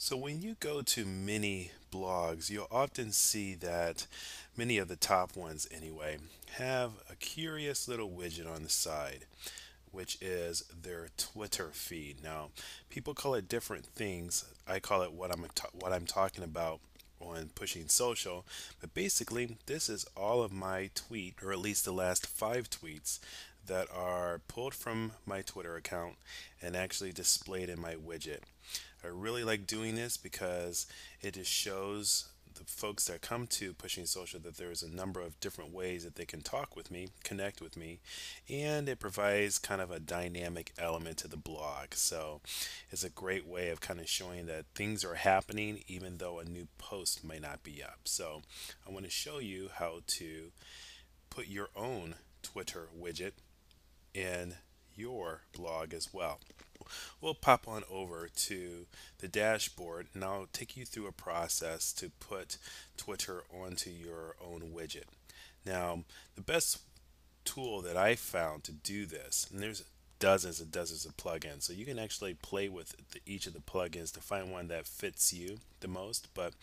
So when you go to many blogs, you'll often see that many of the top ones anyway have a curious little widget on the side, which is their Twitter feed. Now, people call it different things. I call it what I'm talking about on pushing social, but basically this is all of my tweet, or at least the last 5 tweets that are pulled from my Twitter account and actually displayed in my widget. I really like doing this because it just shows the folks that come to Pushing Social that there's a number of different ways that they can talk with me, connect with me, and it provides kind of a dynamic element to the blog. So it's a great way of kind of showing that things are happening even though a new post might not be up. So I want to show you how to put your own Twitter widget in your blog as well. We'll pop on over to the dashboard and I'll take you through a process to put Twitter onto your own widget. Now, the best tool that I found to do this, and there's dozens and dozens of plugins, so you can actually play with each of the plugins to find one that fits you the most. But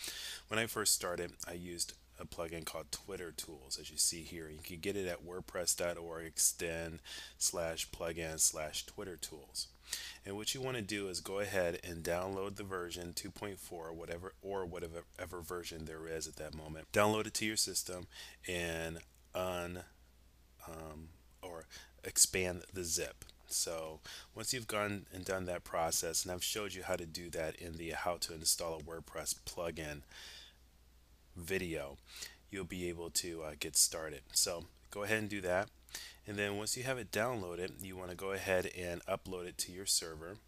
when I first started, I used a plugin called Twitter Tools, as you see here. You can get it at wordpress.org extend slash plugin slash Twitter Tools. And what you want to do is go ahead and download the version 2.4, whatever version there is at that moment. Download it to your system and un or expand the zip. So once you've gone and done that process, and I've showed you how to do that in the how to install a WordPress plugin video, you'll be able to get started. So go ahead and do that. And then once you have it downloaded, you want to go ahead and upload it to your server.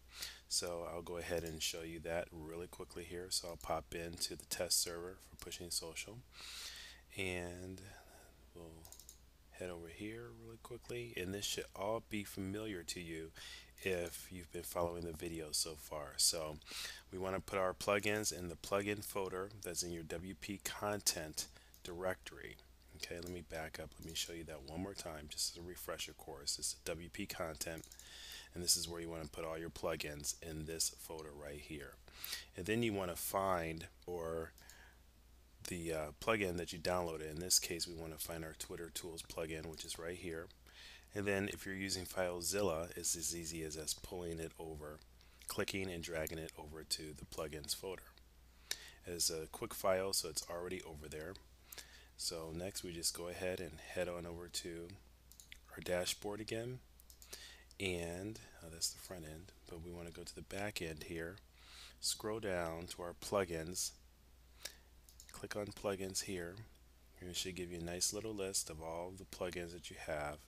So I'll go ahead and show you that really quickly here. So I'll pop into the test server for Pushing Social, and we'll head over here really quickly. And this should all be familiar to you if you've been following the video so far. So we want to put our plugins in the plugin folder that's in your WP content directory. Okay, let me back up. Let me show you that one more time, just as a refresher course. It's WP content, and this is where you want to put all your plugins in this folder right here. And then you want to find or the plugin that you downloaded. In this case, we want to find our Twitter Tools plugin, which is right here. And then if you're using FileZilla, it's as easy as us pulling it over, clicking and dragging it over to the plugins folder. It's a quick file, so it's already over there. So next we just go ahead and head on over to our dashboard again, and that's the front end, but we want to go to the back end here, scroll down to our plugins, click on plugins here, and it should give you a nice little list of all the plugins that you have.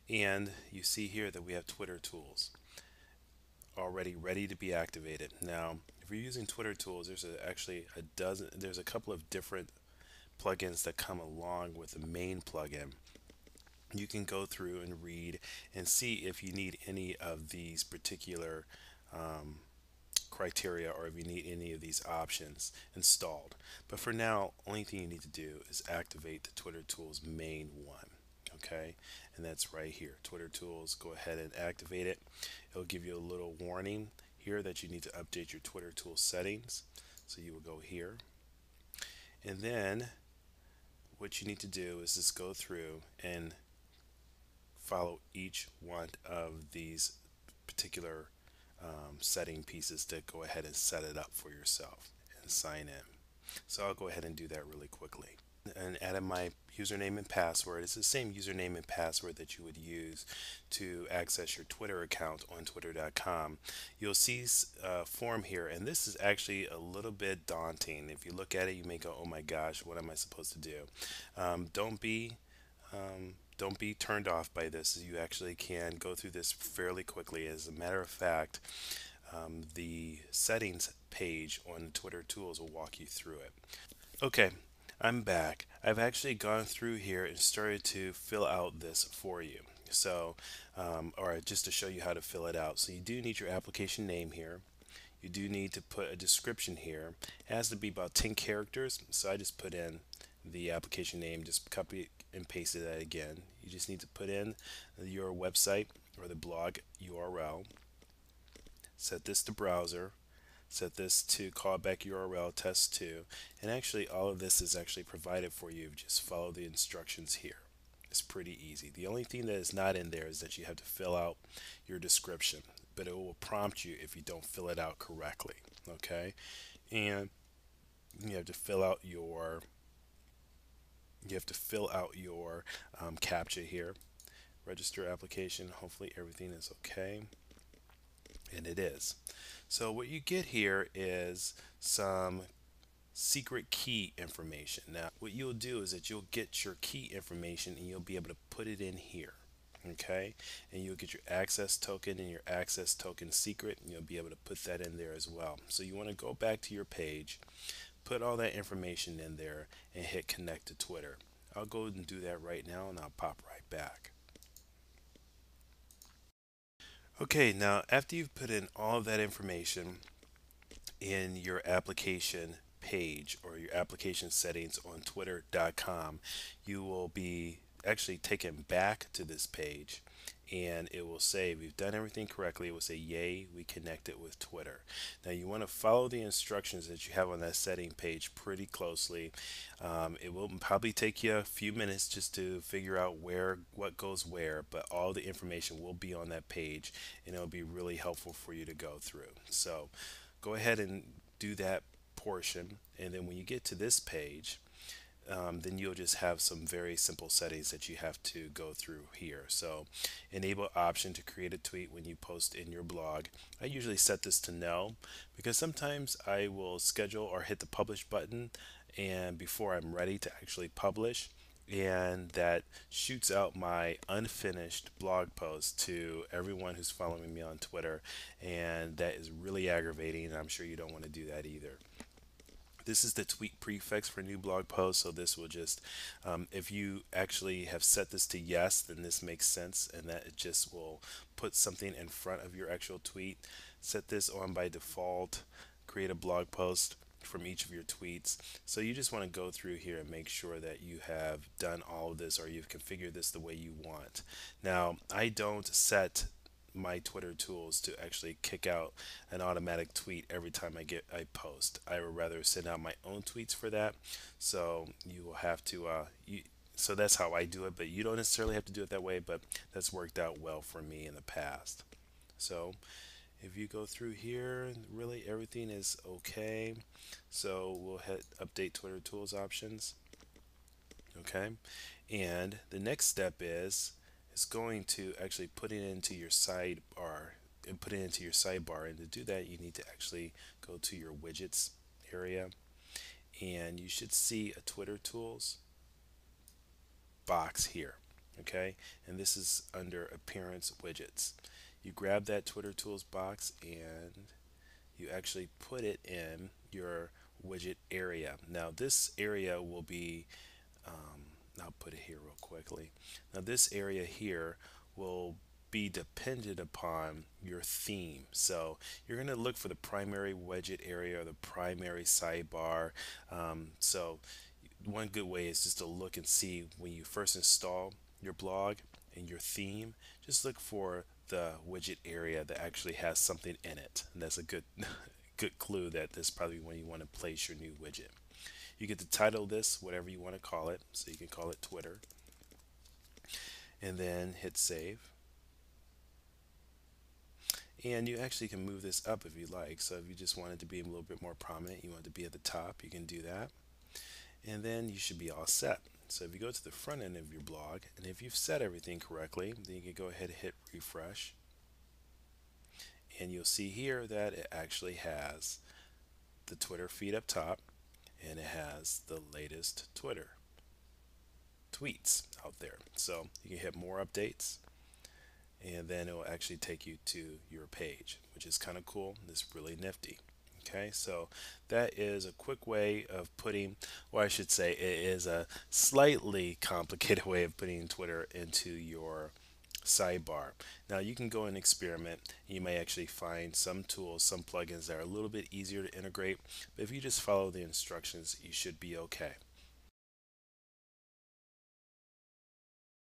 And you see here that we have Twitter Tools already ready to be activated. Now, if you're using Twitter Tools, there's a couple of different plugins that come along with the main plugin. You can go through and read and see if you need any of these particular criteria, or if you need any of these options installed. But for now, only thing you need to do is activate the Twitter Tools main one. Okay, and that's right here, Twitter Tools. Go ahead and activate it. It'll give you a little warning here that you need to update your Twitter Tools settings. So you will go here, and then what you need to do is just go through and follow each one of these particular setting pieces to go ahead and set it up for yourself and sign in. So I'll go ahead and do that really quickly. And add in my username and password. It's the same username and password that you would use to access your Twitter account on twitter.com. You'll see a form here, and this is actually a little bit daunting. If you look at it, you may go, oh my gosh, what am I supposed to do? Don't be don't be turned off by this. You actually can go through this fairly quickly. As a matter of fact, the settings page on Twitter Tools will walk you through it. Okay, I'm back. I've actually gone through here and started to fill out this for you. So, or just to show you how to fill it out. So you do need your application name here. You do need to put a description here. It has to be about 10 characters. So I just put in the application name, just copy and paste that again. You just need to put in your website or the blog URL. Set this to browser. Set this to callback URL test 2, and actually all of this is actually provided for you. Just follow the instructions here. It's pretty easy. The only thing that is not in there is that you have to fill out your description, but it will prompt you if you don't fill it out correctly. Okay, and you have to fill out your captcha here. Register application. Hopefully everything is okay, and it is. So what you get here is some secret key information. Now, what you'll do is that you'll get your key information and you'll be able to put it in here. Okay, and you'll get your access token and your access token secret, and you'll be able to put that in there as well. So you want to go back to your page, put all that information in there, and hit connect to Twitter. I'll go and do that right now, and I'll pop right back. Okay, now after you've put in all of that information in your application page or your application settings on twitter.com, you will be actually taken back to this page, and it will say we've done everything correctly. It will say yay, we connected with Twitter. Now you want to follow the instructions that you have on that setting page pretty closely. It will probably take you a few minutes just to figure out what goes where, but all the information will be on that page, and it'll be really helpful for you to go through. So go ahead and do that portion, and then when you get to this page, then you'll just have some very simple settings that you have to go through here. So enable option to create a tweet when you post in your blog. I usually set this to no, because sometimes I will schedule or hit the publish button and before I'm ready to actually publish, and that shoots out my unfinished blog post to everyone who's following me on Twitter, and that is really aggravating, and I'm sure you don't want to do that either. This is the tweet prefix for new blog posts, so this will just, if you actually have set this to yes, then this makes sense, and that it just will put something in front of your actual tweet. Set this on by default, create a blog post from each of your tweets. So you just want to go through here and make sure that you have done all of this, or you've configured this the way you want. Now, I don't set my Twitter tools to actually kick out an automatic tweet every time I post. I would rather send out my own tweets for that. So you will have to so that's how I do it, but you don't necessarily have to do it that way, but that's worked out well for me in the past. So if you go through here, really everything is okay. So we'll hit update Twitter tools options. Okay, and the next step is going to actually put it into your sidebar and put it into your sidebar. And to do that, you need to actually go to your widgets area, and you should see a Twitter tools box here. Okay, and this is under appearance widgets. You grab that Twitter tools box and you actually put it in your widget area. Now this area will be I'll put it here real quickly. Now this area here will be dependent upon your theme. So you're going to look for the primary widget area or the primary sidebar. So one good way is just to look and see when you first install your blog and your theme, just look for the widget area that actually has something in it. And that's a good good clue that this is probably when you want to place your new widget. You get to title this whatever you want to call it, so you can call it Twitter, and then hit save. And you actually can move this up if you like. So if you just want it to be a little bit more prominent, you want it to be at the top, you can do that, and then you should be all set. So if you go to the front end of your blog, and if you've set everything correctly, then you can go ahead and hit refresh, and you'll see here that it actually has the Twitter feed up top, and it has the latest Twitter tweets out there. So you can hit more updates, and then it will actually take you to your page, which is kind of cool. It's really nifty. Okay, so that is a quick way of putting, or I should say, it is a slightly complicated way of putting Twitter into your sidebar. Now you can go and experiment. You may actually find some tools, some plugins that are a little bit easier to integrate, but if you just follow the instructions, you should be okay.